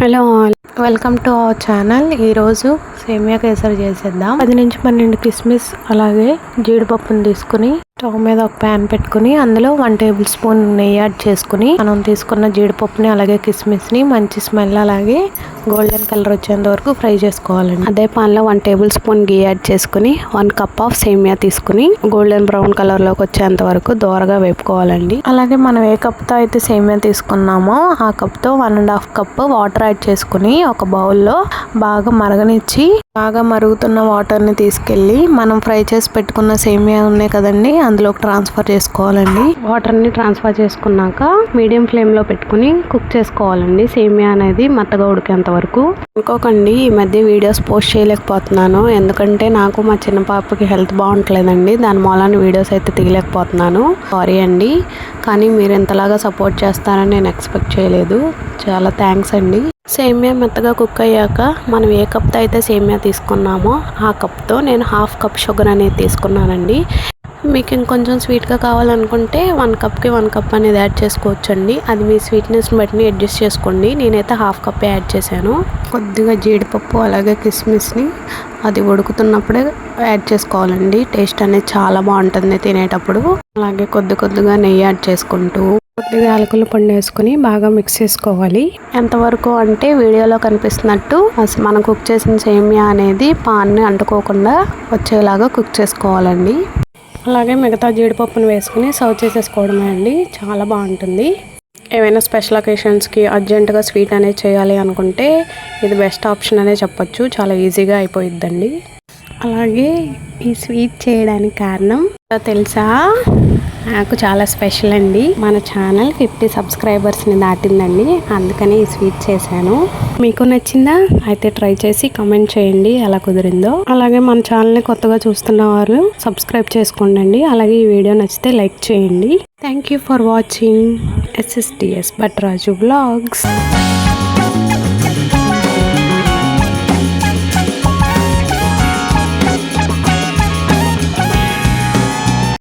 Hello all, welcome to our channel. ఈరోజు సేమియా కేసరి చేసేద్దాం. 10 నుంచి 12 కిస్మిస్ అలాగే జీడిపప్పును తీసుకుని స్టవ్ మీద ఒక ప్యాన్ పెట్టుకుని అందులో 1 టేబుల్ స్పూన్ నెయ్యి యాడ్ చేసుకుని మనం తీసుకున్న జీడిపప్పుని అలాగే కిస్మిస్ని మంచి స్మెల్ అలాగే గోల్డెన్ కలర్ వచ్చేంత వరకు ఫ్రై చేసుకోవాలండి. అదే పాన్లో 1 టేబుల్ స్పూన్ గీ యాడ్ చేసుకుని 1 కప్ ఆఫ్ సేమియా తీసుకుని గోల్డెన్ బ్రౌన్ కలర్లోకి వచ్చేంత వరకు దోరగా వేపుకోవాలండి. అలాగే మనం ఏ కప్తో అయితే సేమియా తీసుకున్నామో ఆ కప్తో 1.5 కప్ వాటర్ యాడ్ చేసుకుని ఒక బౌల్లో బాగా మరగనిచ్చి బాగా మరుగుతున్న వాటర్ని తీసుకెళ్ళి మనం ఫ్రై చేసి పెట్టుకున్న సేమియా ఉన్నాయి కదండి, అందులోకి ట్రాన్స్ఫర్ చేసుకోవాలండి. వాటర్ని ట్రాన్స్ఫర్ చేసుకున్నాక మీడియం ఫ్లేమ్లో పెట్టుకుని కుక్ చేసుకోవాలండి. సేమియా అనేది మెత్తగా ఉడికేంత వరకు. అనుకోకండి, ఈ మధ్య వీడియోస్ పోస్ట్ చేయలేకపోతున్నాను, ఎందుకంటే నాకు మా చిన్న పాపకి హెల్త్ బాగుంటలేదండి. దాని మూలాన వీడియోస్ అయితే తీయలేకపోతున్నాను. సారీ అండి, కానీ మీరు ఎంతలాగా సపోర్ట్ చేస్తారని నేను ఎక్స్పెక్ట్ చేయలేదు. చాలా థ్యాంక్స్ అండి. సేమియా మెత్తగా కుక్ అయ్యాక మనం ఏ కప్తో అయితే సేమియా తీసుకున్నామో ఆ కప్తో నేను 1/2 కప్ షుగర్ అనేది తీసుకున్నానండి. మీకు ఇంకొంచెం స్వీట్గా కావాలనుకుంటే 1 కప్కి 1 కప్ అనేది యాడ్ చేసుకోవచ్చండి. అది మీ స్వీట్నెస్ని బట్టి అడ్జస్ట్ చేసుకోండి. నేనైతే 1/2 కప్ యాడ్ చేశాను. కొద్దిగా జీడిపప్పు అలాగే కిస్మిస్ని అది ఉడుకుతున్నప్పుడే యాడ్ చేసుకోవాలండి. టేస్ట్ అనేది చాలా బాగుంటుంది తినేటప్పుడు. అలాగే కొద్దిగా నెయ్యి యాడ్ చేసుకుంటూ కొద్దిగా యాలకుల పండు వేసుకుని బాగా మిక్స్ చేసుకోవాలి. ఎంతవరకు అంటే వీడియోలో కనిపిస్తున్నట్టు మనం కుక్ చేసిన సేమియా అనేది పాన్ని అంటుకోకుండా వచ్చేలాగా కుక్ చేసుకోవాలండి. అలాగే మిగతా జీడిపప్పును వేసుకుని సర్వ్ చేసేసుకోవడమే అండి. చాలా బాగుంటుంది. ఏవైనా స్పెషల్ అకేషన్స్కి అర్జెంటుగా స్వీట్ అనేది చేయాలి అనుకుంటే ఇది బెస్ట్ ఆప్షన్ అనే చెప్పొచ్చు. చాలా ఈజీగా అయిపోయిద్దండి. అలాగే ఈ స్వీట్ చేయడానికి కారణం తెలుసా, నాకు చాలా స్పెషల్ అండి. మన ఛానల్ 50 సబ్స్క్రైబర్స్ని దాటిందండి, అందుకని ఈ స్వీట్ చేశాను. మీకు నచ్చిందా? అయితే ట్రై చేసి కమెంట్ చేయండి ఎలా కుదిరిందో. అలాగే మన ఛానల్ని కొత్తగా చూస్తున్న వారు సబ్స్క్రైబ్ చేసుకోండి. అలాగే ఈ వీడియో నచ్చితే లైక్ చేయండి. Thank you for watching. SSTS Batraju vlogs.